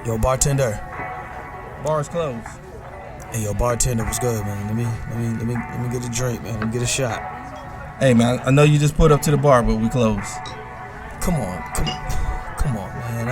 Yo, bartender. Bar's closed. Hey, yo, bartender, what's good, man? Let me get a drink, man. Let me get a shot. Hey, man, I know you just put up to the bar, but we closed. Come on, man.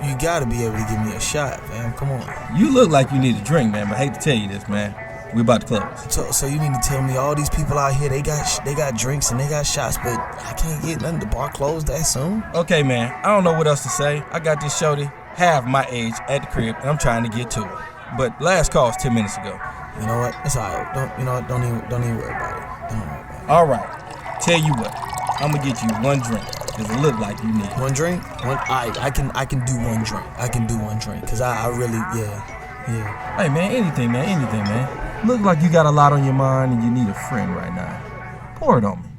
You gotta be able to give me a shot, man. Come on. You look like you need a drink, man, but I hate to tell you this, man. We about to close. So you mean to tell me all these people out here, they got drinks and they got shots, but I can't get nothing. The bar closed that soon? Okay, man, I don't know what else to say. I got this shorty half my age at the crib, and I'm trying to get to her. But last call was 10 minutes ago. You know what? It's alright. Don't even worry about it. Don't worry about it. All right. Tell you what, I'm gonna get you one drink, cause it look like you need one drink. I can do one drink. I can do one drink, cause I really yeah. Hey, man, anything, man. Look like you got a lot on your mind and you need a friend right now. Pour it on me.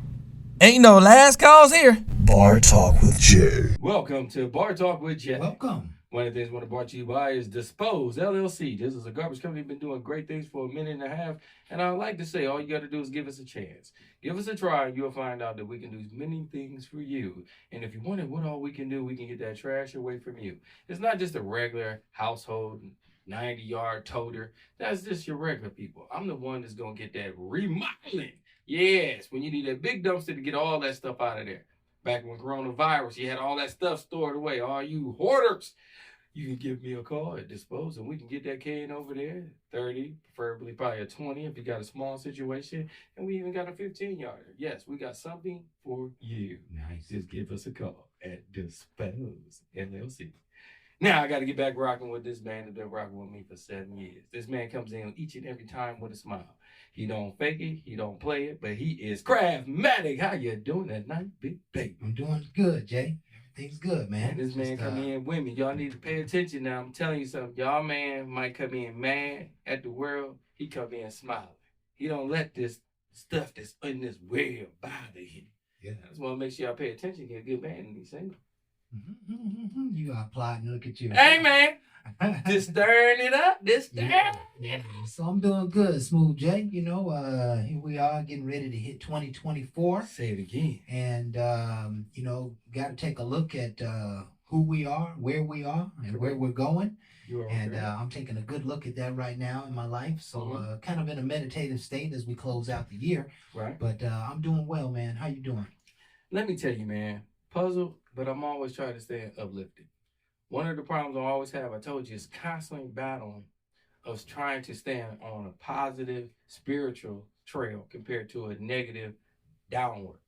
Ain't no last calls here. Bar Talk with Jay. Welcome to Bar Talk with Jay. Welcome. One of the things I want to brought to you by is Dispose LLC. This is a garbage company been doing great things for a minute and a half. And I like to say, all you got to do is give us a chance. Give us a try, and you'll find out that we can do many things for you. And if you wonder what all we can do, we can get that trash away from you. It's not just a regular household 90-yard toter. That's just your regular people. I'm the one that's going to get that remodeling. Yes, when you need that big dumpster to get all that stuff out of there. Back when coronavirus, you had all that stuff stored away. All you hoarders, you can give me a call at Dispose, and we can get that can over there, 30, preferably probably a 20 if you got a small situation. And we even got a 15-yarder. Yes, we got something for you. Nice. Just give us a call at Dispose LLC. Now, I got to get back rocking with this man that's been rocking with me for 7 years. This man comes in each and every time with a smile. He don't fake it, he don't play it, but he is Craftmatic. How you doing that night, big baby? I'm doing good, Jay. Everything's good, man. And this man come in with me. Y'all need to pay attention now. I'm telling you something. Y'all man might come in mad at the world. He come in smiling. He don't let this stuff that's in this world bother him. Yeah. I just want to make sure y'all pay attention. You're a good man and be single. You are applauding. Look at you. Hey, man. Just stirring it up. Yeah. So I'm doing good, Smooth Jay. You know, here we are getting ready to hit 2024. Say it again. And, you know, got to take a look at who we are, where we are, and where we're going. And I'm taking a good look at that right now in my life. So kind of in a meditative state as we close out the year. Right. But I'm doing well, man. How you doing? Let me tell you, man. Puzzled, but I'm always trying to stay uplifted. One of the problems I always have, I told you, is constantly battling of trying to stand on a positive spiritual trail compared to a negative downward.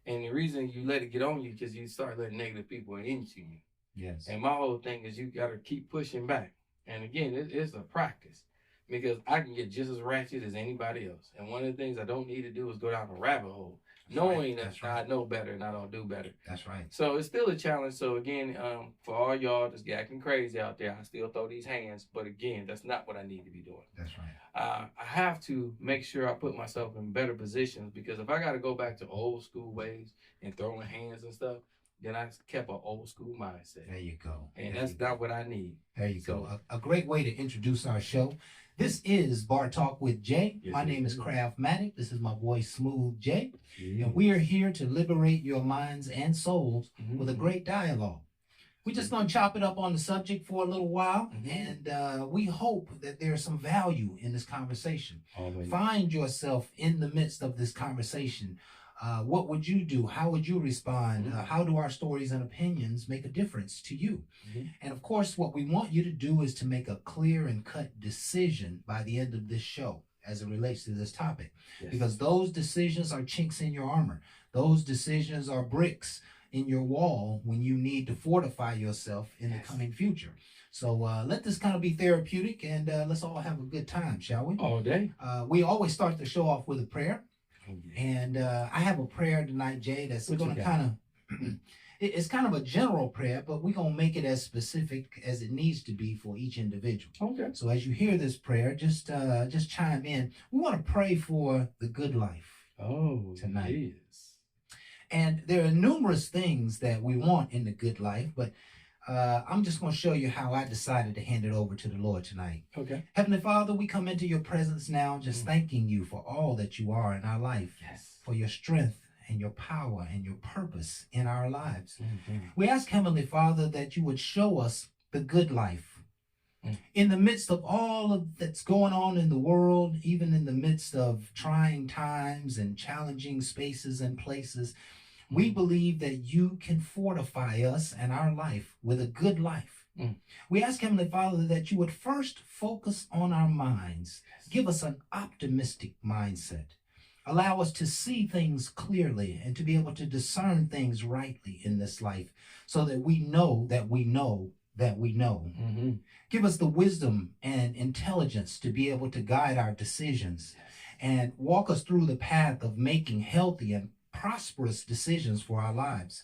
And the reason you let it get on you is because you start letting negative people into you. Yes. And my whole thing is you got to keep pushing back. And again, it's a practice because I can get just as ratchet as anybody else. And one of the things I don't need to do is go down a rabbit hole. Knowing that I know better and I don't do better. That's right. So it's still a challenge. So again, for all y'all that's acting crazy out there, I still throw these hands. But again, that's not what I need to be doing. That's right. I have to make sure I put myself in better positions because if I got to go back to old school ways and throwing hands and stuff, then I kept an old school mindset. There you go. And that's not what I need. There you go. A great way to introduce our show. This is Bar Talk with Jay. Yes, my name is Craftmatic. This is my boy Smooth Jay. Yeah. And we are here to liberate your minds and souls with a Mm-hmm. great dialogue. We're just going to chop it up on the subject for a little while. And we hope that there's some value in this conversation. Always. Find yourself in the midst of this conversation. What would you do? How would you respond? How do our stories and opinions make a difference to you? And of course, what we want you to do is to make a clear and cut decision by the end of this show as it relates to this topic. Yes. Because those decisions are chinks in your armor. Those decisions are bricks in your wall when you need to fortify yourself in the coming future. So let this kind of be therapeutic and let's all have a good time, shall we? All day. We always start the show off with a prayer. Oh, yeah. And I have a prayer tonight, Jay, that's What going you to got? kind of, it's kind of a general prayer, but we're going to make it as specific as it needs to be for each individual. Okay. So as you hear this prayer, just chime in. We want to pray for the good life. Oh, Tonight. Yes. And there are numerous things that we want in the good life, but I'm just going to show you how I decided to hand it over to the Lord tonight. Okay. Heavenly Father, we come into your presence now just thanking you for all that you are in our life, Yes. for your strength and your power and your purpose in our lives. Mm-hmm. We ask, Heavenly Father, that you would show us the good life. In the midst of all of that's going on in the world, even in the midst of trying times and challenging spaces and places, we believe that you can fortify us and our life with a good life. We ask, Heavenly Father, that you would first focus on our minds. Give us an optimistic mindset. Allow us to see things clearly and to be able to discern things rightly in this life so that we know that we know that we know. Mm-hmm. Give us the wisdom and intelligence to be able to guide our decisions and walk us through the path of making healthy and prosperous decisions for our lives.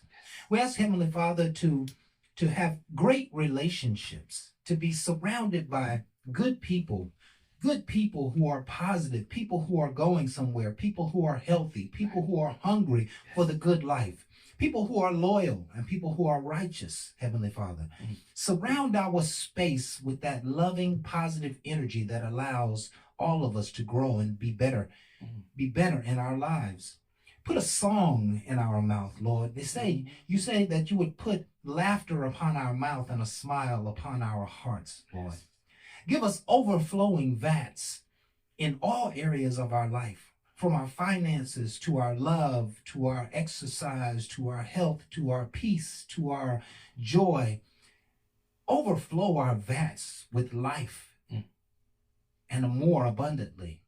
We ask, Heavenly Father, to have great relationships, to be surrounded by good people who are positive, people who are going somewhere, people who are healthy, people who are hungry for the good life, people who are loyal and people who are righteous, Heavenly Father. Surround our space with that loving, positive energy that allows all of us to grow and be better in our lives. Put a song in our mouth, Lord. You say that you would put laughter upon our mouth and a smile upon our hearts, Lord. Give us overflowing vats in all areas of our life, from our finances to our love, to our exercise, to our health, to our peace, to our joy. Overflow our vats with life and more abundantly.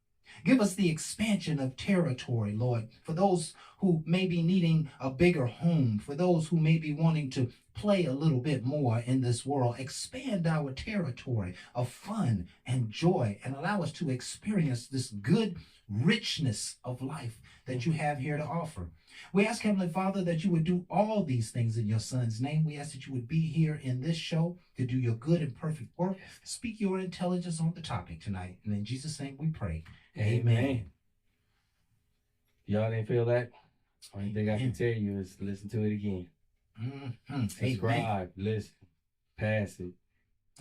Give us the expansion of territory, Lord, for those who may be needing a bigger home, for those who may be wanting to play a little bit more in this world. Expand our territory of fun and joy and allow us to experience this good richness of life that you have here to offer. We ask, Heavenly Father, that you would do all these things in your Son's name. We ask that you would be here in this show to do your good and perfect work. Speak your intelligence on the topic tonight. And in Jesus' name we pray. Amen. Y'all didn't feel that? Only thing I can tell you is listen to it again. Subscribe, listen, pass it.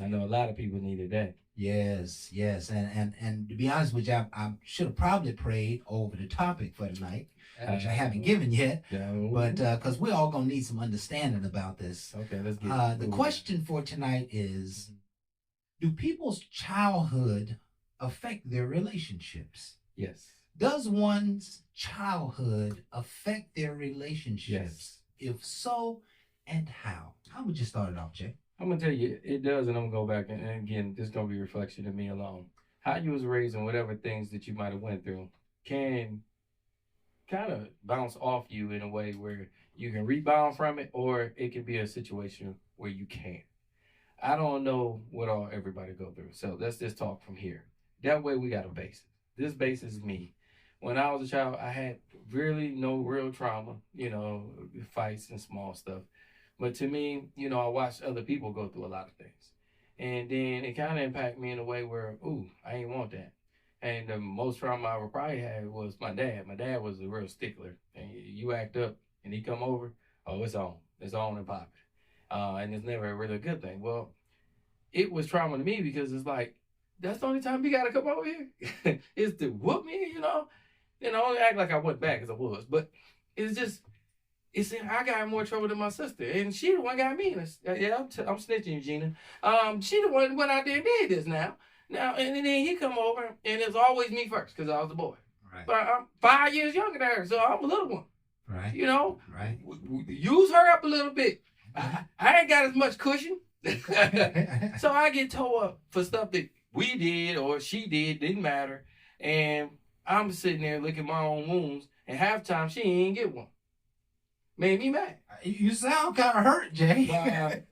I know a lot of people needed that. Yes. And to be honest with you, I should have probably prayed over the topic for tonight, which I haven't given yet. But because we're all going to need some understanding about this. Okay, let's get the question for tonight is, do people's childhood affect their relationships? Yes. Does one's childhood affect their relationships? Yes. If so, and how? How would you start it off, Jay? I'm going to tell you, it does, and I'm going to go back, and again, this is going to be a reflection of me alone. How you was raised and whatever things that you might have went through can kind of bounce off you in a way where you can rebound from it, or it can be a situation where you can't. I don't know what all everybody go through, so let's just talk from here. That way we got a basis. This basis is me. When I was a child, I had really no real trauma, fights and small stuff. But to me, I watched other people go through a lot of things. And then it kind of impacted me in a way where, I ain't want that. And the most trauma I ever probably had was my dad. My dad was a real stickler. And you act up and he come over, it's on. It's on and popping. And it's never really a good thing. Well, it was trauma to me because it's like, that's the only time you got to come over here is to whoop me, And I only act like I went back as I was. But it's just, I got more trouble than my sister. And she the one got me. I'm snitching, Gina. She the one went out there and did this now. And then he come over, and it's always me first because I was the boy. Right. But I'm 5 years younger than her, so I'm a little one. Right. Right. Use her up a little bit. I ain't got as much cushion. So I get towed up for stuff that we did or she did, didn't matter. And I'm sitting there looking at my own wounds, and half time she ain't get one. Made me mad. You sound kind of hurt, Jay. I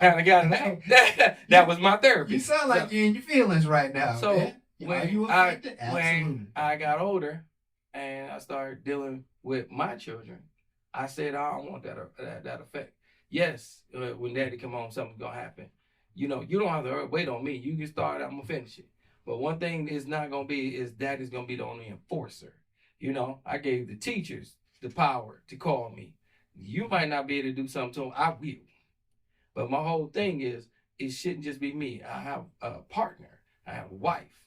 kind of got it out. That was my therapy. You sound like you're in your feelings right now. So man. when I got older and I started dealing with my children, I said, I don't want that effect. Yes, when daddy come home, something's going to happen. You don't have to wait on me. You can start, I'm going to finish it. But one thing is not going to be is daddy's going to be the only enforcer. I gave the teachers the power to call me. You might not be able to do something to them. I will. But my whole thing is, it shouldn't just be me. I have a partner. I have a wife.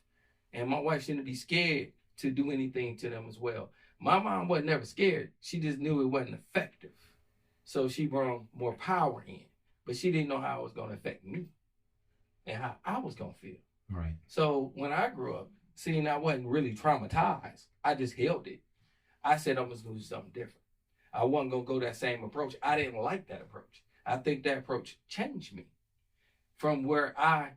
And my wife shouldn't be scared to do anything to them as well. My mom wasn't never scared. She just knew it wasn't effective. So she brought more power in, but she didn't know how it was going to affect me and how I was going to feel. Right. So when I grew up, seeing I wasn't really traumatized, I just held it. I said I was going to do something different. I wasn't going to go that same approach. I didn't like that approach. I think that approach changed me from where I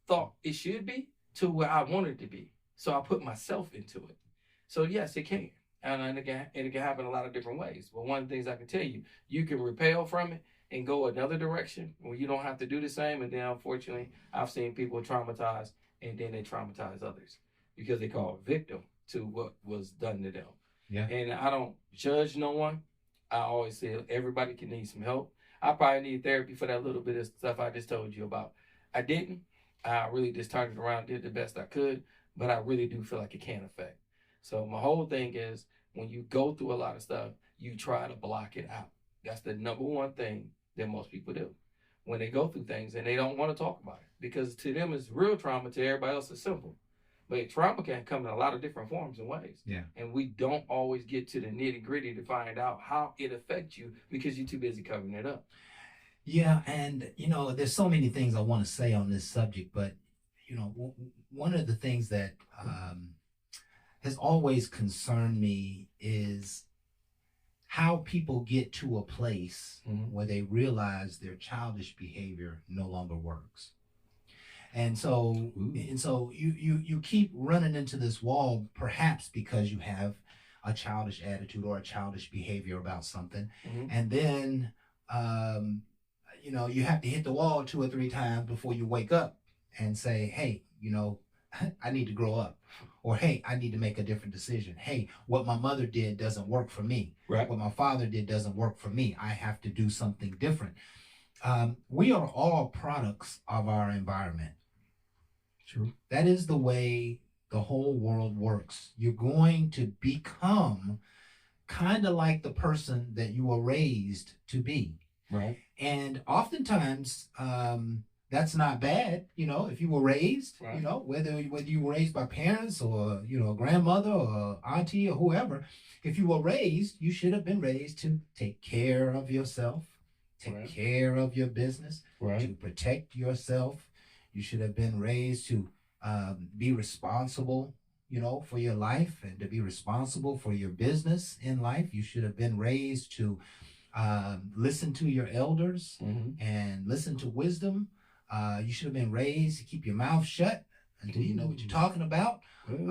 thought it should be to where I wanted to be. So I put myself into it. So yes, it can. And it can happen a lot of different ways. But one of the things I can tell you, you can repel from it and go another direction where you don't have to do the same. And then unfortunately, I've seen people traumatized and then they traumatize others because they call victim to what was done to them. Yeah. And I don't judge no one. I always say everybody can need some help. I probably need therapy for that little bit of stuff I just told you about. I didn't. I really just turned it around, did the best I could, but I really do feel like it can affect. So my whole thing is when you go through a lot of stuff, you try to block it out. That's the number one thing that most people do when they go through things and they don't want to talk about it because to them it's real trauma, to everybody else it's simple. But trauma can come in a lot of different forms and ways. Yeah. And we don't always get to the nitty gritty to find out how it affects you because you're too busy covering it up. Yeah, and there's so many things I want to say on this subject, but one of the things that has always concerned me is how people get to a place where they realize their childish behavior no longer works. And so you keep running into this wall, perhaps because you have a childish attitude or a childish behavior about something, and then you have to hit the wall 2 or 3 times before you wake up and say, hey, I need to grow up. Or, hey, I need to make a different decision. Hey, what my mother did doesn't work for me. Right. What my father did doesn't work for me. I have to do something different. We are all products of our environment. True. That is the way the whole world works. You're going to become kind of like the person that you were raised to be. Right. And oftentimes, that's not bad, if you were raised, right. Whether you were raised by parents or, a grandmother or auntie or whoever, if you were raised, you should have been raised to take care of yourself, take right. care of your business, right. to protect yourself. You should have been raised to be responsible, for your life and to be responsible for your business in life. You should have been raised to listen to your elders and listen to wisdom. You should have been raised to keep your mouth shut until you know what you're talking about. There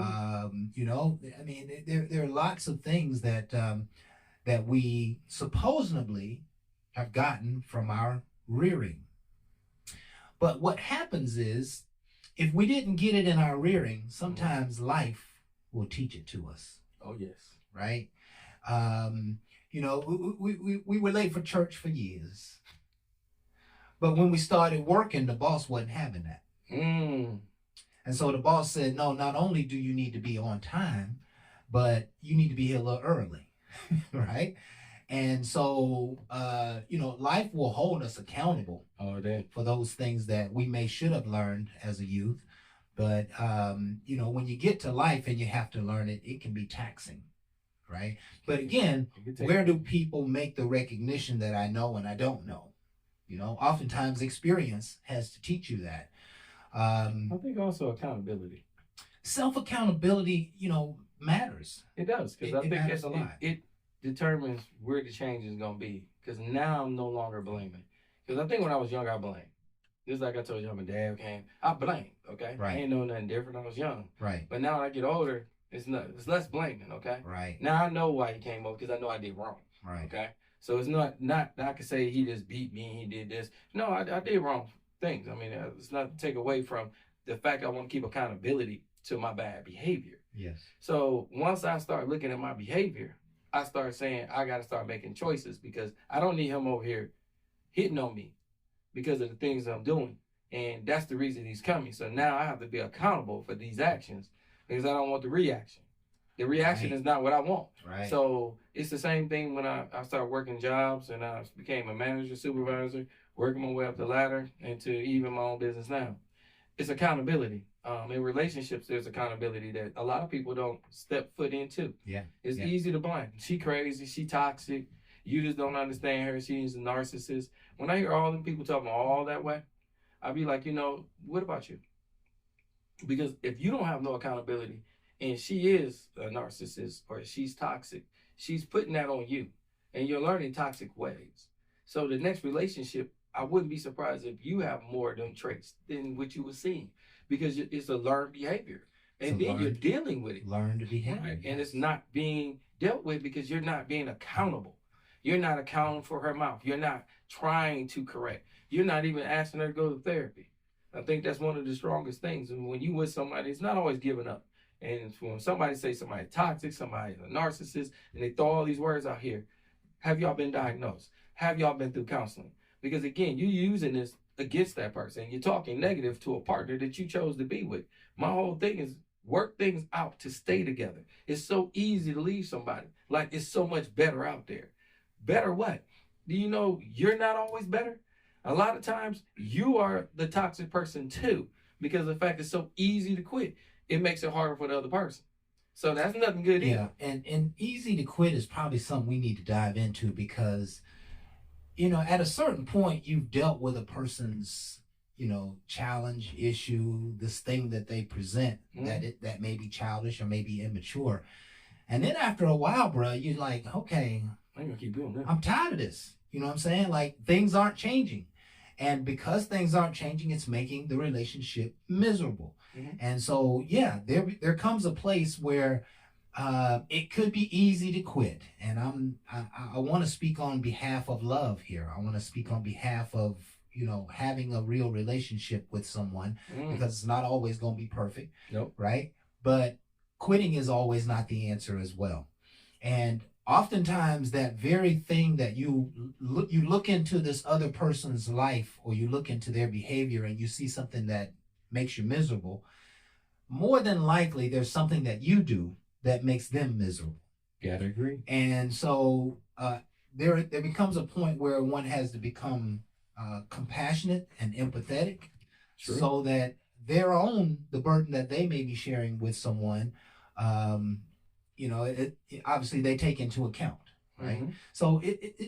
are lots of things that we supposedly have gotten from our rearing. But what happens is, if we didn't get it in our rearing, sometimes life will teach it to us. Oh, yes. Right? We were late for church for years. But when we started working, the boss wasn't having that. And so the boss said, no, not only do you need to be on time, but you need to be here a little early, right? And so, life will hold us accountable for those things that we should have learned as a youth. But, when you get to life and you have to learn it, it can be taxing, right? But again, where do people make the recognition that I know and I don't know? Oftentimes experience has to teach you that. I think also accountability. Self-accountability, matters. It does, because I think matters a lot. It determines where the change is going to be. Because now I'm no longer blaming. Because I think when I was younger, I blamed. Just like I told you, my dad came, I blamed, okay? Right. I ain't know nothing different. I was young. Right. But now when I get older, it's less blaming, okay? Right. Now I know why he came up, because I know I did wrong. Right. Okay? So it's not I can say he just beat me and he did this. No, I did wrong things. I mean, it's not to take away from the fact I want to keep accountability to my bad behavior. Yes. So once I start looking at my behavior, I start saying I got to start making choices because I don't need him over here hitting on me because of the things I'm doing. And that's the reason he's coming. So now I have to be accountable for these actions because I don't want the reaction. The reaction Right. is not what I want. Right. So it's the same thing when I started working jobs and I became a manager, supervisor, working my way up the ladder into even my own business now. It's accountability. In relationships, there's accountability that a lot of people don't step foot into. Yeah. It's easy to blame. She crazy. She toxic. You just don't understand her. She's a narcissist. When I hear all them people talking all that way, I be like, what about you? Because if you don't have no accountability and she is a narcissist or she's toxic, she's putting that on you and you're learning toxic ways. So the next relationship, I wouldn't be surprised if you have more of them traits than what you were seeing because it's a learned behavior. And then you're dealing with it. Learned behavior. Right. And it's not being dealt with because you're not being accountable. You're not accounting for her mouth. You're not trying to correct. You're not even asking her to go to therapy. I think that's one of the strongest things. And when you with somebody, it's not always giving up. And when somebody say somebody toxic, somebody a narcissist, and they throw all these words out here, have y'all been diagnosed? Have y'all been through counseling? Because again, you're using this against that person. You're talking negative to a partner that you chose to be with. My whole thing is work things out to stay together. It's so easy to leave somebody. Like it's so much better out there. Better what? Do you know you're not always better? A lot of times you are the toxic person too, because the fact it's so easy to quit, it makes it harder for the other person. So that's nothing good either. Yeah, and easy to quit is probably something we need to dive into because, at a certain point you've dealt with a person's, challenge, issue, this thing that they present that may be childish or maybe immature. And then after a while, bro, you're like, okay, I'm gonna keep doing that. I'm tired of this. You know what I'm saying? Like things aren't changing. And because things aren't changing, it's making the relationship miserable. Mm-hmm. And so, yeah, there comes a place where it could be easy to quit. And I want to speak on behalf of love here. I want to speak on behalf of, having a real relationship with someone because it's not always going to be perfect. Nope. Right? But quitting is always not the answer as well. And oftentimes that very thing that you look into this other person's life or you look into their behavior and you see something that makes you miserable, more than likely there's something that you do that makes them miserable. Gotta agree. And so there becomes a point where one has to become compassionate and empathetic. True. So that the burden that they may be sharing with someone, obviously they take into account, right? Mm-hmm. So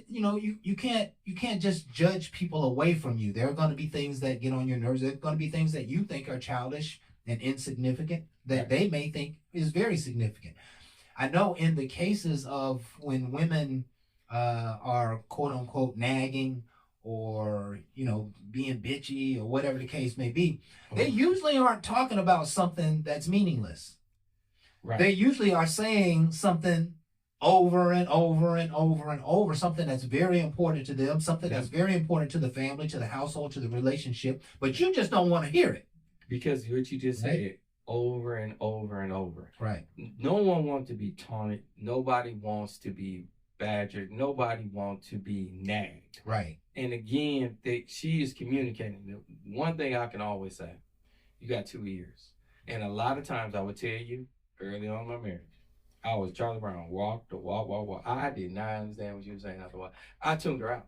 you can't just judge people away from you. There are going to be things that get on your nerves. There are going to be things that you think are childish and insignificant that they may think is very significant. I know in the cases of when women are quote unquote nagging or being bitchy or whatever the case may be, they usually aren't talking about something that's meaningless. Right. They usually are saying something over and over and over and over, something that's very important to them, something that's very important to the family, to the household, to the relationship, but you just don't want to hear it. Because what you just said over and over and over. Right. No one wants to be taunted. Nobody wants to be badgered. Nobody wants to be nagged. Right. And again, she is communicating. One thing I can always say, you got 2 ears. And a lot of times I would tell you, early on in my marriage, I was Charlie Brown, walk. I did not understand what she was saying after a while. I tuned her out.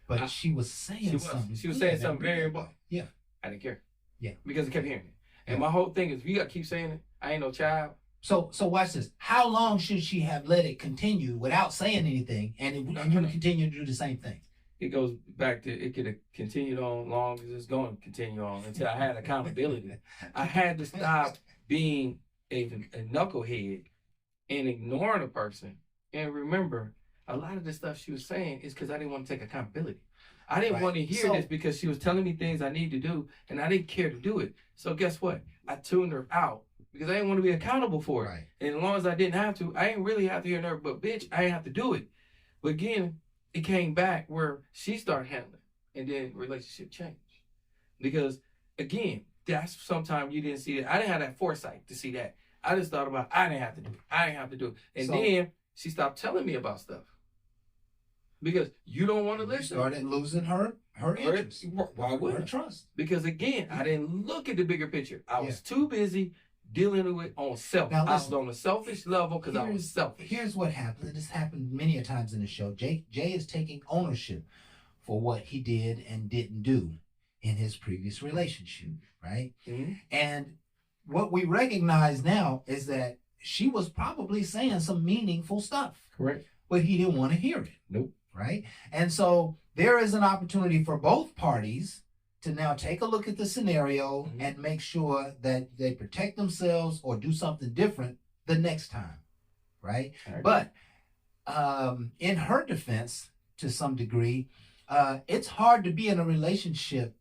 But she was saying something. She was saying something very important. Yeah. I didn't care. Yeah. Because I kept hearing it. And my whole thing is, if you got to keep saying it, I ain't no child. So watch this. How long should she have let it continue without saying anything and you continue to do the same thing? It goes back to, it could have continued on long as it's going to continue on until I had accountability. I had to stop being a knucklehead and ignoring a person. And remember, a lot of the stuff she was saying is because I didn't want to take accountability. I didn't want to hear this because she was telling me things I need to do and I didn't care to do it. So guess what? I tuned her out because I didn't want to be accountable for it. Right. And as long as I didn't have to, I didn't really have to hear her, but bitch, I didn't have to do it. But again, it came back where she started handling and then relationship changed. Because again, that's sometimes you didn't see it. I didn't have that foresight to see that. I just thought about, I didn't have to do it. I didn't have to do it. And then she stopped telling me about stuff. Because you don't want to listen. Started losing her interest. Why would her trust? Because again, I didn't look at the bigger picture. I was too busy dealing with it on self. Now, I was on a selfish level because I was selfish. Here's what happened. This happened many a times in the show. Jay is taking ownership for what he did and didn't do in his previous relationship, right? Mm-hmm. And what we recognize now is that she was probably saying some meaningful stuff. Correct. But he didn't want to hear it. Nope. Right? And so there is an opportunity for both parties to now take a look at the scenario and make sure that they protect themselves or do something different the next time. Right? But in her defense, to some degree, it's hard to be in a relationship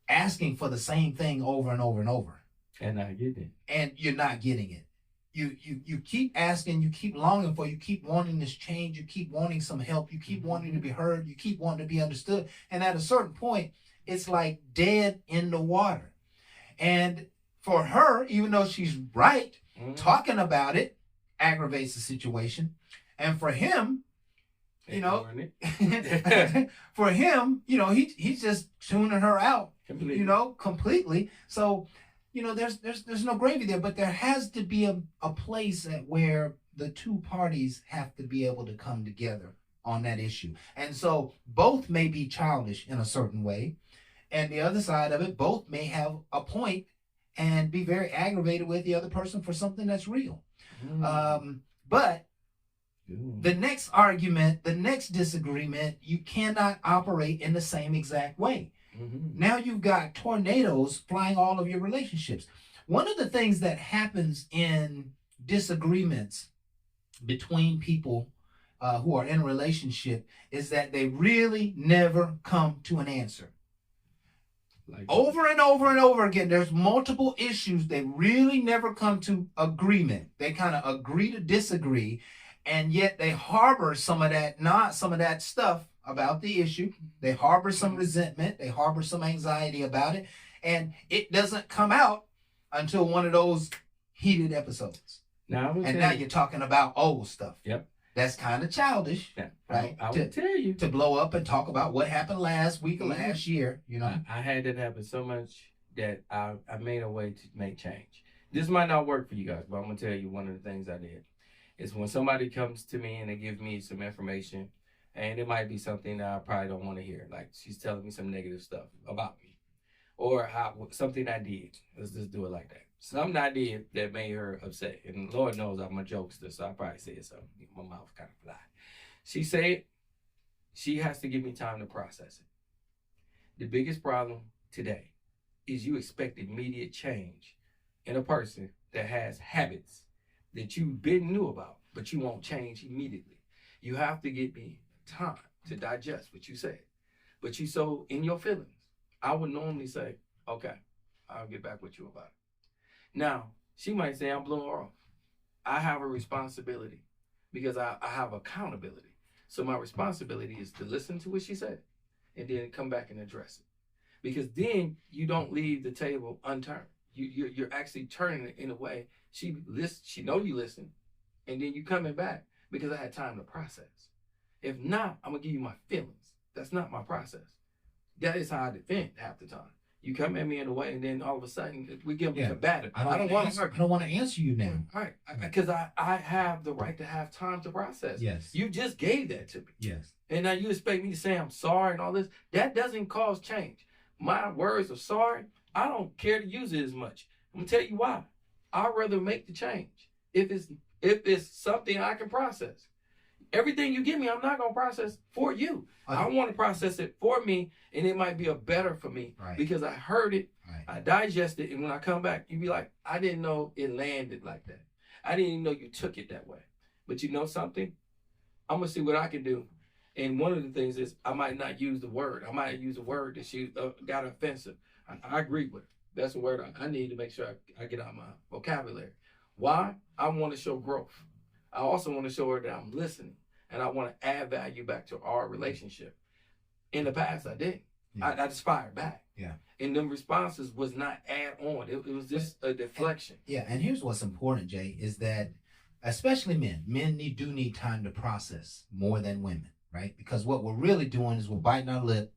asking for the same thing over and over and over. And I get it. And you're not getting it. You keep asking, you keep longing for, you keep wanting this change, you keep wanting some help, you keep wanting to be heard, you keep wanting to be understood. And at a certain point, it's like dead in the water. And for her, even though she's right, talking about it aggravates the situation. And for him, you know, for him, you know, he's just tuning her out, completely. You know, completely. So, you know, there's no gravy there, but there has to be a place where the two parties have to be able to come together on that issue. And so both may be childish in a certain way, and the other side of it, both may have a point and be very aggravated with the other person for something that's real. But the next argument, the next disagreement, you cannot operate in the same exact way. Now you've got tornadoes flying all of your relationships. One of the things that happens in disagreements between people who are in a relationship is that they really never come to an answer. Over and over and over again, there's multiple issues. They really never come to agreement. They kind of agree to disagree, and yet they harbor some of that stuff about the issue. They harbor some resentment. They harbor some anxiety about it. And it doesn't come out until one of those heated episodes. Now you're talking about old stuff. Yep. That's kind of childish, right? I will tell you. To blow up and talk about what happened last week or last year, you know. I had that happen so much that I made a way to make change. This might not work for you guys, but I'm going to tell you one of the things I did. Is when somebody comes to me and they give me some information, and it might be something that I probably don't want to hear. Like she's telling me some negative stuff about me. Or something I did. Let's just do it like that. Something I did that made her upset. And Lord knows I'm a jokester, so I probably said something. My mouth kind of fly. She said she has to give me time to process it. The biggest problem today is you expect immediate change in a person that has habits that you knew about, but you won't change immediately. You have to give me time to digest what you said. But you so in your feelings. I would normally say, okay, I'll get back with you about it. Now, she might say I'm blowing her off. I have a responsibility because I have accountability. So my responsibility is to listen to what she said and then come back and address it. Because then you don't leave the table unturned. You're actually turning it in a way she know you listen, and then you coming back because I had time to process. If not, I'm gonna give you my feelings. That's not my process. That is how I defend half the time. You come at me in a way, and then all of a sudden we get combative. I don't want to answer you now. Right, because I have the right to have time to process. Yes. You just gave that to me. Yes. And now you expect me to say I'm sorry and all this. That doesn't cause change. My words of sorry, I don't care to use it as much. I'm gonna tell you why. I'd rather make the change if it's something I can process. Everything you give me, I'm not gonna process for you. I want to process it for me, and it might be a better for me because I heard it, I digested it, and when I come back, you be like, I didn't know it landed like that. I didn't even know you took it that way. But you know something? I'm gonna see what I can do. And one of the things is I might not use the word. I might use a word that she got offensive. I agree with her. That's a word I need to make sure I get out my vocabulary. Why? I want to show growth. I also want to show her that I'm listening. And I want to add value back to our relationship. In the past, I didn't. Yeah. I just fired back. Yeah. And them responses was not add on. It was just a deflection. And here's what's important, Jay, is that especially men do need time to process more than women, right? Because what we're really doing is we're biting our lip.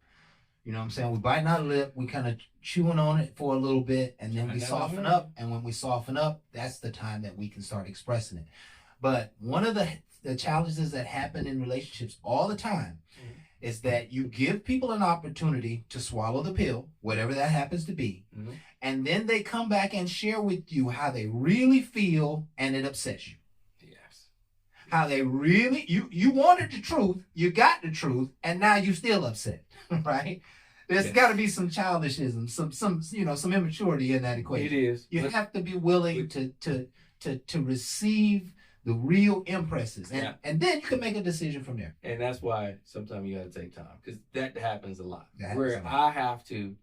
You know what I'm saying? We're biting our lip. We kind of chewing on it for a little bit, and then we soften up. And when we soften up, that's the time that we can start expressing it. But one of the challenges that happen in relationships all the time is that you give people an opportunity to swallow the pill, whatever that happens to be, and then they come back and share with you how they really feel, and it upsets you. Yes. How they really, you wanted the truth, you got the truth, and now you still upset, right? There's got to be some childishism, some immaturity in that equation. It is. You have to be willing to receive the real impresses, and then you can make a decision from there. And that's why sometimes you got to take time, because that happens a lot. Where I have to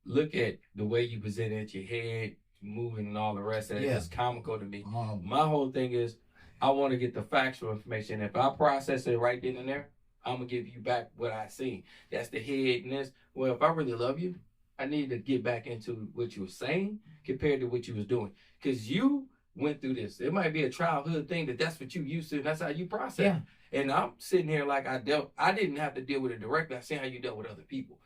look at the way you present it, your head moving and all the rest of it. It's comical to me. My whole thing is I want to get the factual information. If I process it right then and there, I'm going to give you back what I seen. That's the head and this. Well, if I really love you, I need to get back into what you were saying compared to what you was doing. Because you went through this. It might be a childhood thing that's what you used to, and that's how you process. And I'm sitting here like I didn't have to deal with it directly. I seen how you dealt with other people.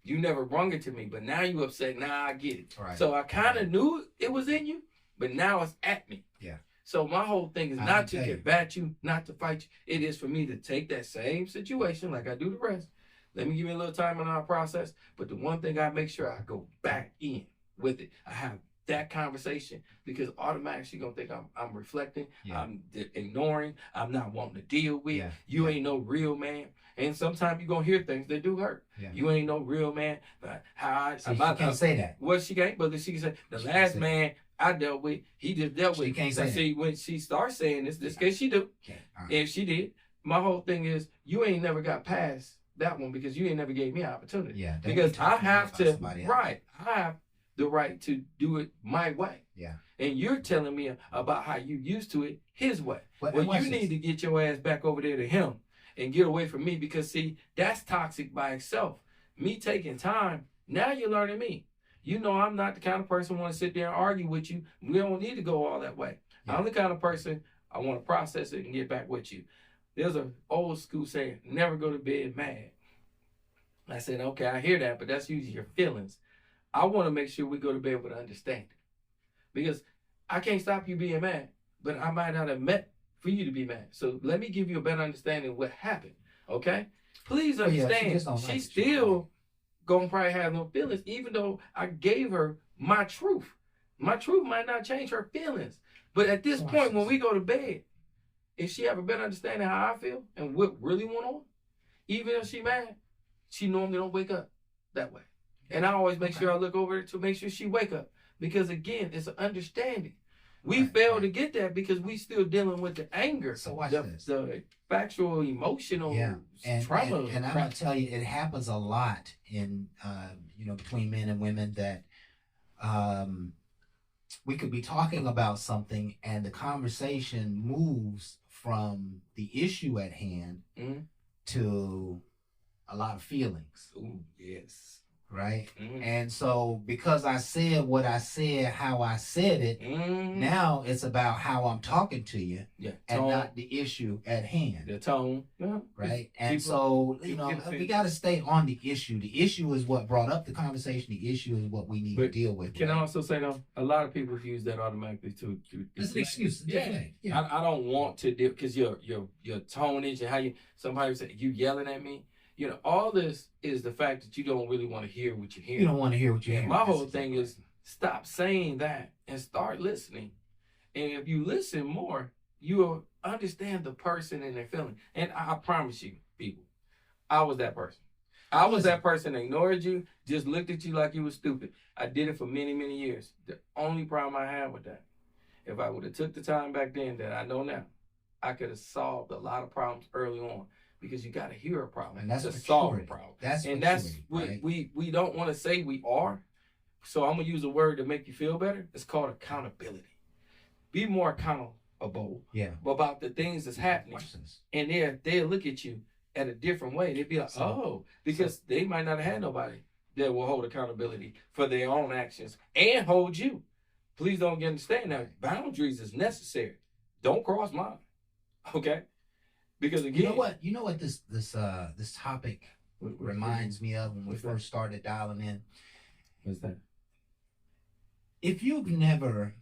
You never brung it to me, but now you upset. Now I get it. Right. So I kind of knew it was in you, but now it's at me. Yeah. So my whole thing is not to combat you, not to fight you. It is for me to take that same situation like I do the rest. Let me give me a little time in our process. But the one thing I make sure I go back in with it. I have that conversation, because automatically you're going to think I'm reflecting, I'm ignoring, I'm not wanting to deal with. You ain't no real man. And sometimes you're going to hear things that do hurt. You ain't no real man. She can't say that. Well, she can't, but she can say, the last man I dealt with, he just dealt with. She can't say see, when she starts saying this case she do. If she did, my whole thing is, you ain't never got past that one because you ain't never gave me an opportunity. Because I have to, I have the right to do it my way. And you're telling me about how you used to it his way. Well, you need to get your ass back over there to him and get away from me, because see, that's toxic by itself. Me taking time, now you're learning me. You know I'm not the kind of person who want to sit there and argue with you. We don't need to go all that way. I'm the kind of person, I want to process it and get back with you. There's an old school saying, never go to bed mad. I said, okay, I hear that, but that's usually your feelings. I want to make sure we go to bed with understanding. Because I can't stop you being mad, but I might not have meant for you to be mad. So let me give you a better understanding of what happened, okay? Please understand, she's still going to probably have no feelings, even though I gave her my truth. My truth might not change her feelings. But at this point, when we go to bed, if she have a better understanding of how I feel and what really went on, even if she mad, she normally don't wake up that way. And I always make sure I look over to make sure she wake up. Because again, it's an understanding. We fail to get that because we still dealing with the anger. So watch this. The factual, emotional trauma. And I'm going to tell you, it happens a lot in, between men and women that we could be talking about something and the conversation moves from the issue at hand to a lot of feelings. Ooh, yes. Right? And so because I said what I said, how I said it, now it's about how I'm talking to you and not the issue at hand. The tone. Right? And so, we got to stay on the issue. The issue is what brought up the conversation. The issue is what we need to deal with. Can I also say, though, a lot of people use that automatically to it's an excuse. I don't want to deal, because your tonage and how you, somebody say, you yelling at me. All this is the fact that you don't really want to hear what you're hearing. You don't want to hear what you're hearing. My whole thing is stop saying that and start listening. And if you listen more, you'll understand the person and their feeling. And I promise you, people, I was that person. I was that person that ignored you, just looked at you like you were stupid. I did it for many, many years. The only problem I had with that, if I would have took the time back then that I know now, I could have solved a lot of problems early on. Because you got to hear a problem and that's to solve a problem. That's what right? we don't want to say we are. So I'm gonna use a word to make you feel better. It's called accountability. Be more accountable about the things that's happening. And they'll look at you at a different way. They'll be like, because they might not have had nobody that will hold accountability for their own actions and hold you. Please don't understand that boundaries is necessary. Don't cross mine. Okay? Because again, you know what this topic reminds me of when we first started dialing in. What's that? If you've never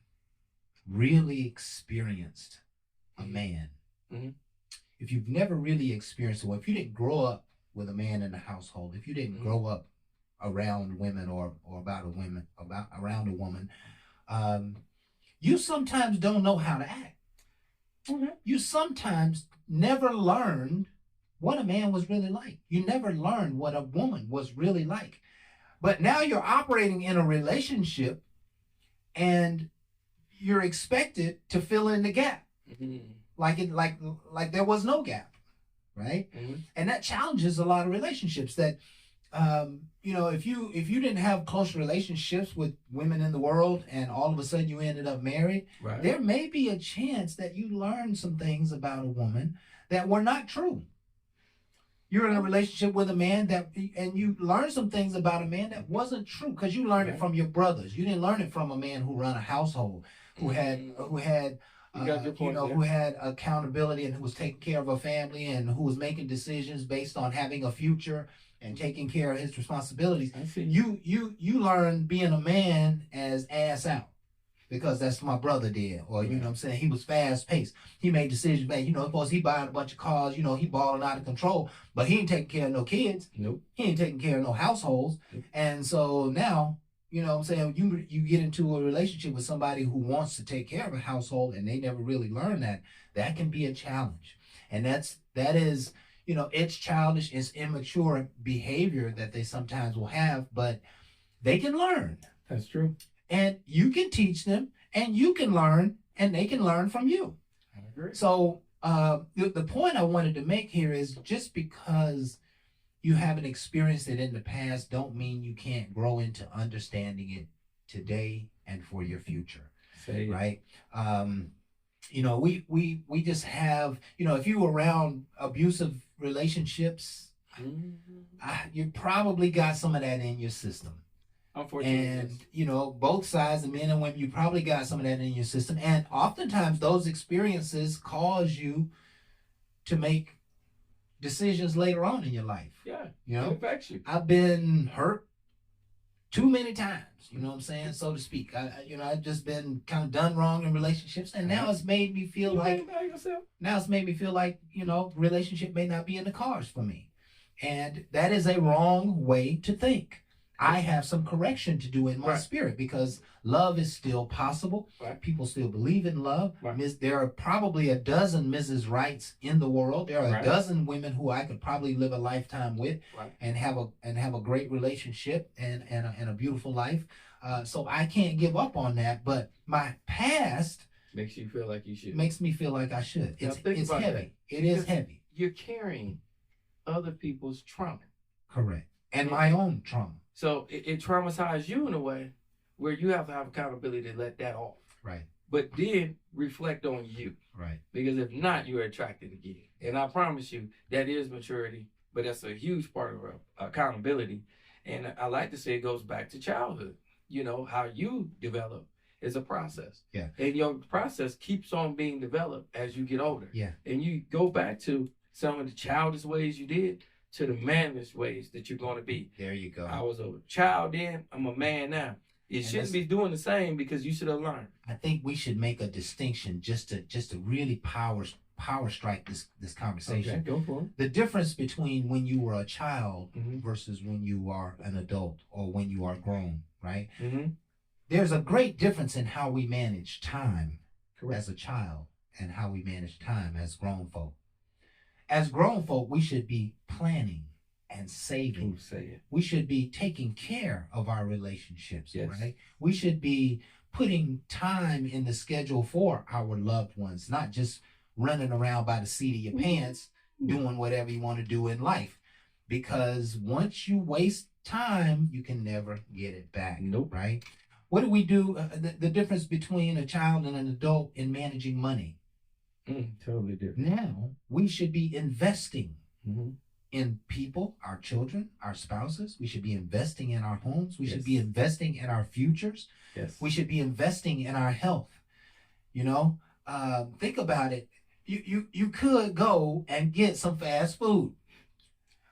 really experienced a man, if you've never really experienced one, if you didn't grow up with a man in the household, if you didn't grow up around women or around a woman, you sometimes don't know how to act. You sometimes never learned what a man was really like. You never learned what a woman was really like. But now you're operating in a relationship and you're expected to fill in the gap. Like there was no gap, right? And that challenges a lot of relationships that if you didn't have close relationships with women in the world and all of a sudden you ended up married, there may be a chance that you learned some things about a woman that were not true. You're in a relationship with a man and you learned some things about a man that wasn't true because you learned it from your brothers. You didn't learn it from a man who ran a household, who had accountability and who was taking care of a family and who was making decisions based on having a future and taking care of his responsibilities. You learn being a man as ass out because that's what my brother did. Or, you know what I'm saying? He was fast paced. He made decisions, man. Of course, he buying a bunch of cars, he balling out of control, but he ain't taking care of no kids. Nope. He ain't taking care of no households. Nope. And so now, you know what I'm saying? You get into a relationship with somebody who wants to take care of a household and they never really learn that. That can be a challenge. And that is, it's childish, it's immature behavior that they sometimes will have, but they can learn. That's true. And you can teach them and you can learn and they can learn from you. I agree. So the point I wanted to make here is just because you haven't experienced it in the past don't mean you can't grow into understanding it today and for your future. Right? We just have, if you were around abusive relationships, you probably got some of that in your system. Unfortunately. And, both sides, the men and women, you probably got some of that in your system. And oftentimes those experiences cause you to make decisions later on in your life. Yeah. It affects you. I've been hurt too many times, you know what I'm saying, so to speak. I've just been kind of done wrong in relationships, and now it's made me feel like relationship may not be in the cards for me. And that is a wrong way to think. I have some correction to do in my spirit because love is still possible. Right. People still believe in love. Right. There are probably a dozen Mrs. Wrights in the world. There are a dozen women who I could probably live a lifetime with and have a great relationship and a beautiful life. So I can't give up on that. But my past makes you feel like you should. Makes me feel like I should. It's heavy. It is heavy. You're carrying other people's trauma. Correct. And my own trauma. So it traumatizes you in a way where you have to have accountability to let that off. Right. But then reflect on you. Right. Because if not, you're attracted again. And I promise you, that is maturity, but that's a huge part of accountability. And I like to say it goes back to childhood. How you develop is a process. Yeah. And your process keeps on being developed as you get older. Yeah. And you go back to some of the childish ways you did to the manliest ways that you're going to be. There you go. I was a child then, I'm a man now. It shouldn't be doing the same because you should have learned. I think we should make a distinction just to really power strike this conversation. Okay, go for it. The difference between when you were a child versus when you are an adult or when you are grown, right? Mm-hmm. There's a great difference in how we manage time as a child and how we manage time as grown folk. As grown folk, we should be planning and saving. We should be taking care of our relationships, right? We should be putting time in the schedule for our loved ones, not just running around by the seat of your pants, doing whatever you want to do in life. Because once you waste time, you can never get it back, right? What do we do? The difference between a child and an adult in managing money. Totally different. Now, we should be investing in people, our children, our spouses. We should be investing in our homes. We should be investing in our futures. Yes. We should be investing in our health. Think about it. You could go and get some fast food,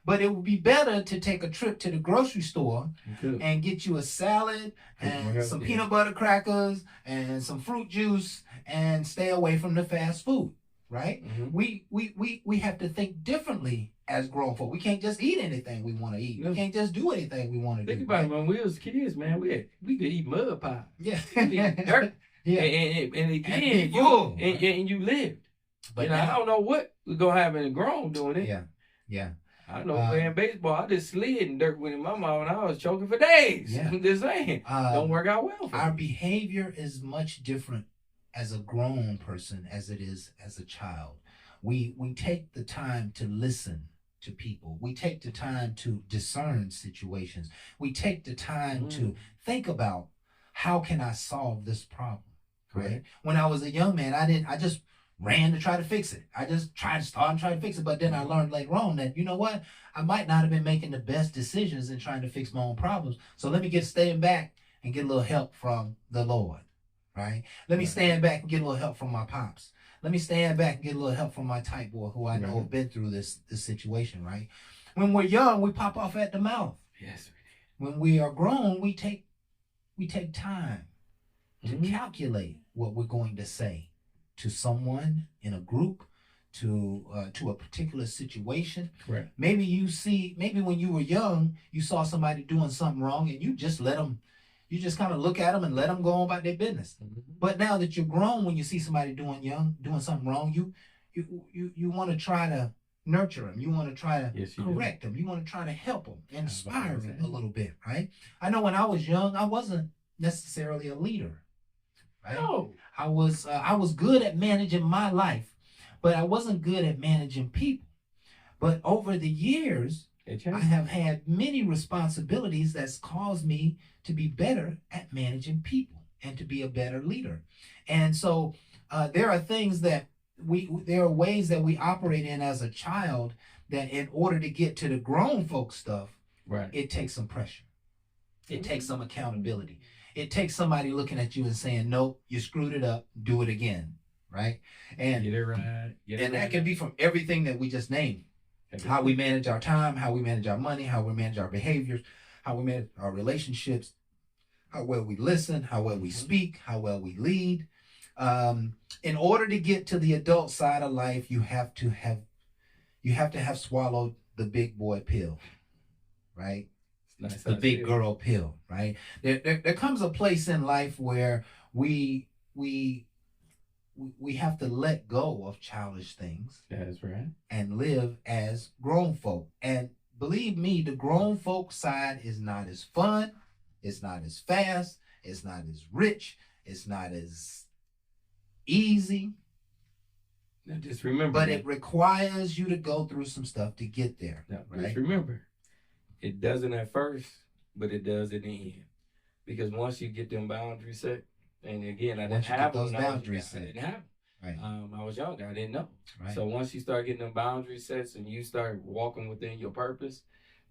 but it would be better to take a trip to the grocery store and get you a salad and some peanut butter crackers and some fruit juice and stay away from the fast food. right? Mhm. We have to think differently as grown folk. We can't just eat anything we want to eat. No. We can't just do anything we want to Think do. about Right? it. When we was kids, man, we could eat mud pie. Yeah. We could eat dirt. Yeah. And again, be full, right? and you lived. But You know, I now, don't know what we're gonna have in the grown doing it. yeah, yeah. I know playing baseball, I just slid in dirt with my mom and I was choking for days. Yeah. I'm just saying, don't work out well for Our me. behavior is much different as a grown person as it is as a child. We take the time to listen to people. We take the time to discern situations. We take the time to think about, how can I solve this problem? Right? Correct. When I was a young man, I just ran to try to fix it. I just tried to fix it. But then I learned later on that, you know what? I might not have been making the best decisions in trying to fix my own problems. So let me stand back and get a little help from the Lord, right? Let me stand back and get a little help from my pops. Let me stand back and get a little help from my type boy who I know have been through this situation, right? When we're young, we pop off at the mouth. Yes. When we are grown, we take time to calculate what we're going to say to someone in a group, to a particular situation. Correct. Maybe when you were young, you saw somebody doing something wrong and you just kind of look at them and let them go on about their business. But now that you're grown, when you see somebody doing something wrong, you want to try to nurture them. You want to try to correct them. You want to try to help them, inspire them a little bit, right? I know when I was young, I wasn't necessarily a leader. Right? No. I was good at managing my life, but I wasn't good at managing people. But over the years, I have had many responsibilities that's caused me to be better at managing people and to be a better leader. And so there are things that there are ways that we operate in as a child that in order to get to the grown folk stuff, right, it takes some pressure. It takes some accountability. It takes somebody looking at you and saying, nope, you screwed it up, do it again, right? And get it right. That can be from everything that we just named. How we manage our time, how we manage our money, how we manage our behaviors, how we manage our relationships, how well we listen, how well we speak, how well we lead. In order to get to the adult side of life, you have to have swallowed the big boy pill, right? Nice, the big girl pill, right? There comes a place in life where we have to let go of childish things. That's right. And live as grown folk. And believe me, the grown folk side is not as fun. It's not as fast. It's not as rich. It's not as easy. Now just remember. But it requires you to go through some stuff to get there. Now, right? Just remember, it doesn't at first, but it does in the end. Because once you get them boundaries set, and again, I didn't have those boundaries set. I didn't have them. Right. I was young. I didn't know. Right. So once you start getting them boundary sets and you start walking within your purpose,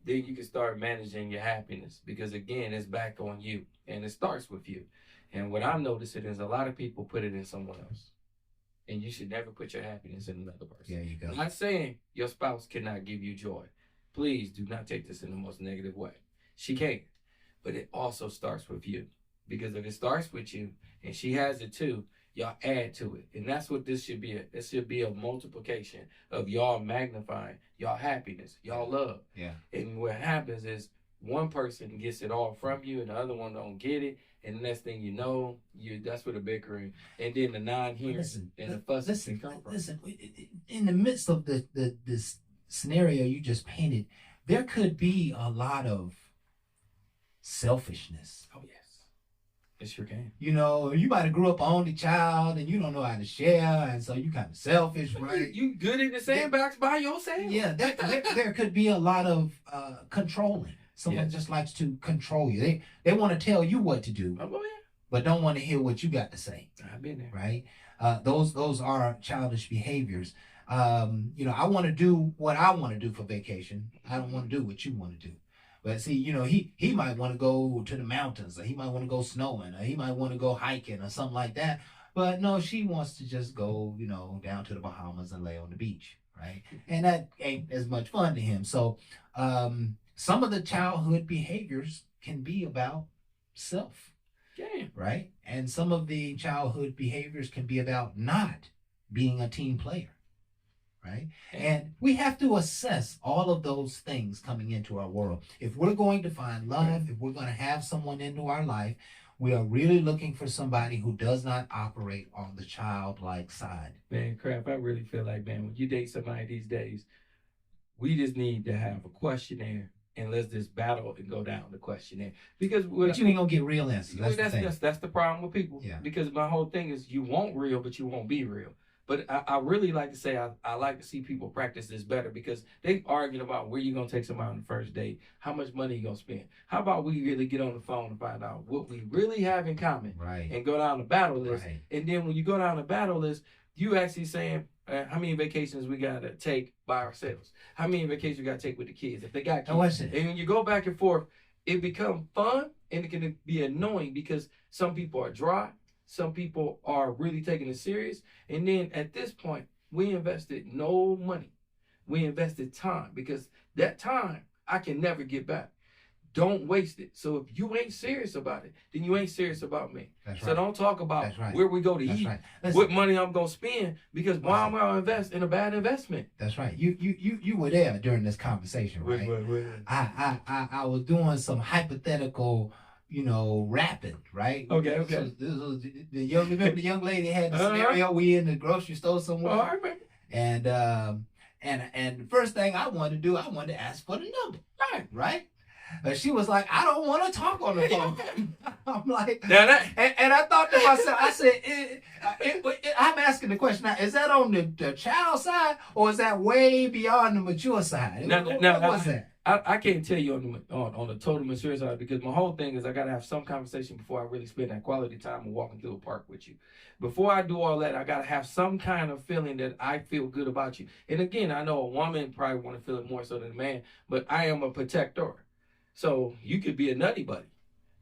then you can start managing your happiness. Because again, it's back on you. And it starts with you. And what I'm noticing is a lot of people put it in someone else. And you should never put your happiness in another person. There you go. I'm not saying your spouse cannot give you joy. Please do not take this in the most negative way. She can. But it also starts with you. Because if it starts with you and she has it too, y'all add to it. And that's what this should be. It should be a multiplication of y'all magnifying y'all happiness, y'all love. Yeah. And what happens is one person gets it all from you and the other one don't get it. And the next thing you know, that's where the bickering and then the non-hearing and the fussing can come from. Listen, in the midst of this scenario you just painted, there could be a lot of selfishness. Oh, yes. It sure can. You know, you might have grew up only child and you don't know how to share, and so you kind of selfish, right? You good in the sandbox by yourself. Yeah, there could be a lot of controlling. Someone just likes to control you. They want to tell you what to do, but don't want to hear what you got to say. I've been there. Right? Those are childish behaviors. I want to do what I want to do for vacation. I don't want to do what you want to do. But see, he might want to go to the mountains, or he might want to go snowing, or he might want to go hiking or something like that. But no, she wants to just go, down to the Bahamas and lay on the beach, right? And that ain't as much fun to him. So some of the childhood behaviors can be about self, right? And some of the childhood behaviors can be about not being a team player, right? And we have to assess all of those things coming into our world. If we're going to find love, if we're going to have someone into our life, we are really looking for somebody who does not operate on the childlike side. Man, Craft, I really feel like, man, when you date somebody these days, we just need to have a questionnaire and let's just battle and go down the questionnaire. Because But you ain't gonna get real answers. that's the problem with people. Yeah. Because my whole thing is you want real, but you won't be real. But I really like to say I like to see people practice this better because they arguing about where you're going to take somebody on the first date, how much money you're going to spend. How about we really get on the phone and find out what we really have in common and go down the battle list. Right. And then when you go down the battle list, you actually saying how many vacations we got to take by ourselves. How many vacations we got to take with the kids if they got kids. And when you go back and forth, it becomes fun and it can be annoying because some people are dry. Some people are really taking it serious. And then at this point, we invested no money. We invested time because that time I can never get back. Don't waste it. So if you ain't serious about it, then you ain't serious about me. That's so right. don't talk about right. where we go to That's eat, right. what money I'm going to spend, because why am I going to invest in a bad investment? That's right. You were there during this conversation, right? I was doing some hypothetical, rapping, right? Okay. So remember the young lady had the scenario, we in the grocery store somewhere. All right, man. And the first thing I wanted to do, I wanted to ask for the number. Right? She was like, I don't want to talk on the phone. I'm like, and I thought to myself, I said, I'm asking the question now, is that on the child side or is that way beyond the mature side? What was that? I can't tell you on the total mature side because my whole thing is I gotta have some conversation before I really spend that quality time and walking through a park with you. Before I do all that, I gotta have some kind of feeling that I feel good about you. And again, I know a woman probably want to feel it more so than a man, but I am a protector. So you could be a nutty buddy.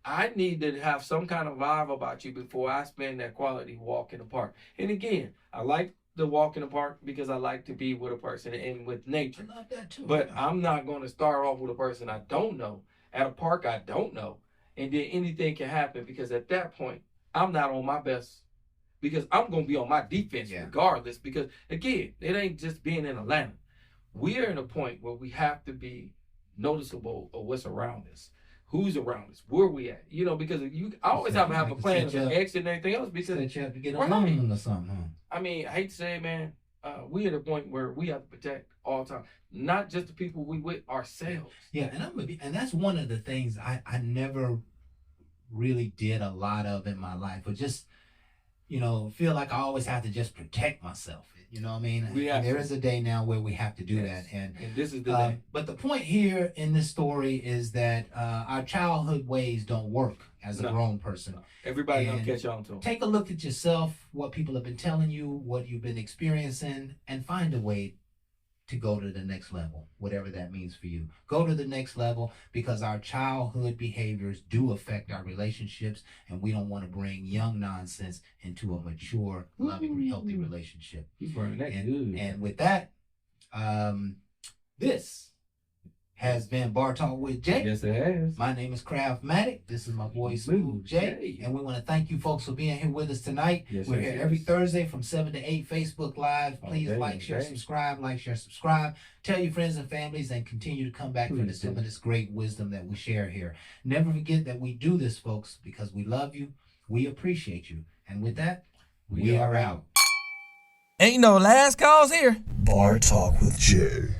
I need to have some kind of vibe about you before I spend that quality walk in the park. And again, I like the walk in the park because I like to be with a person and with nature. I love that too. But I'm not going to start off with a person I don't know at a park I don't know. And then anything can happen because at that point, I'm not on my best because I'm going to be on my defense regardless. Because again, it ain't just being in Atlanta. We are in a point where we have to be noticeable of what's around us. Who's around us? Where we at? Because I always have to have a plan of exit and everything else because you have to get alone or something, huh? I mean, I hate to say it, man. We at a point where we have to protect all the time, not just the people we with, ourselves. Yeah, and that's one of the things I never really did a lot of in my life, but just feel like I always have to just protect myself. You know what I mean? And there is a day now where we have to do that. And this is the day. But the point here in this story is that our childhood ways don't work as a grown person. Everybody gonna catch on to them. Take a look at yourself, what people have been telling you, what you've been experiencing, and find a way to go to the next level, whatever that means for you. Go to the next level because our childhood behaviors do affect our relationships, and we don't want to bring young nonsense into a mature, loving, healthy relationship. And with that, this has been Bar Talk with Jay. Yes, it has. My name is Craftmatic. This is my boy Smooth Jay. And we want to thank you folks for being here with us tonight. We're here every Thursday from 7 to 8, Facebook Live. Please like, share, subscribe, Tell your friends and families and continue to come back for some of this great wisdom that we share here. Never forget that we do this, folks, because we love you. We appreciate you. And with that, we are out. Ain't no last calls here. Bar Talk with Jay.